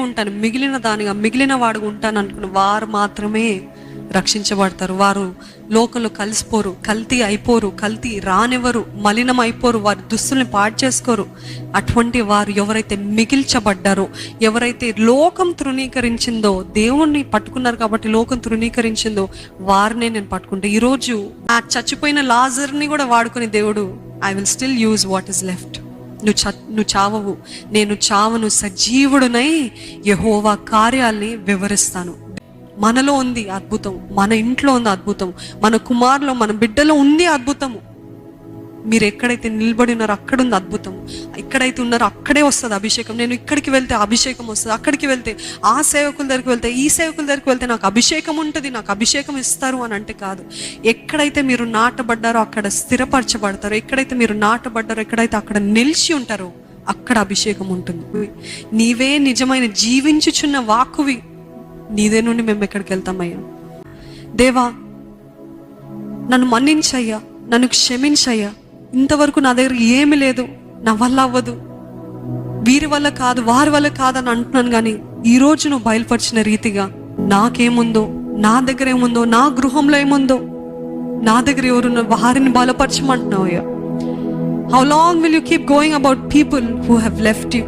ఉంటాను, మిగిలిన దానిగా మిగిలిన వాడుగా ఉంటాను అనుకున్న వారు మాత్రమే రక్షించబడతారు. వారు లోకంలో కలిసిపోరు, కల్తీ అయిపోరు, కల్తీ రానివ్వరు, మలినం అయిపోరు, వారి దుస్తుల్ని పాడు చేసుకోరు. అటువంటి వారు ఎవరైతే మిగిల్చబడ్డారో, ఎవరైతే లోకం తృణీకరించిందో, దేవుణ్ణి పట్టుకున్నారు కాబట్టి లోకం తృణీకరించిందో వారినే నేను పట్టుకుంటా. ఈరోజు ఆ చచ్చిపోయిన లాజర్ని కూడా వాడుకుని దేవుడు, I will still use what is left. నువ్వు చావవు, నేను చావను, సజీవుడునై యెహోవా కార్యాల్ని వివరిస్తాను. మనలో ఉంది అద్భుతం, మన ఇంట్లో ఉంది అద్భుతం, మన కుమారులో మన బిడ్డలో ఉంది అద్భుతము. మీరు ఎక్కడైతే నిలబడి ఉన్నారో అక్కడ ఉంది అద్భుతం. ఎక్కడైతే ఉన్నారో అక్కడే వస్తుంది అభిషేకం. నేను ఇక్కడికి వెళ్తే అభిషేకం వస్తుంది, అక్కడికి వెళ్తే ఆ సేవకుల దగ్గరికి వెళ్తే ఈ సేవకుల దగ్గరికి వెళ్తే నాకు అభిషేకం ఉంటుంది, నాకు అభిషేకం ఇస్తారు అని అంటే కాదు. ఎక్కడైతే మీరు నాటబడ్డారో అక్కడ స్థిరపరచబడతారో, ఎక్కడైతే మీరు నాటబడ్డారో, ఎక్కడైతే అక్కడ నిలిచి ఉంటారో అక్కడ అభిషేకం ఉంటుంది. నీవే నిజమైన జీవించుచున్న వాక్కువి, నీదే నుండి మేము ఎక్కడికి వెళ్తామయ్యా. దేవా నన్ను మన్నించయ్యా, నన్ను క్షమించయ్యా, ఇంతవరకు నా దగ్గర ఏమి లేదు, నా వల్ల అవ్వదు, వీరి వల్ల కాదు, వారి వల్ల కాదని అంటున్నాను. కానీ ఈరోజు నువ్వు బయలుపరిచిన రీతిగా నాకేముందో, నా దగ్గర ఏముందో, నా గృహంలో ఏముందో, నా దగ్గర ఎవరున్న వారిని బలపరచమంటున్నావు అయ్యా. How long will you keep going about people who have left you?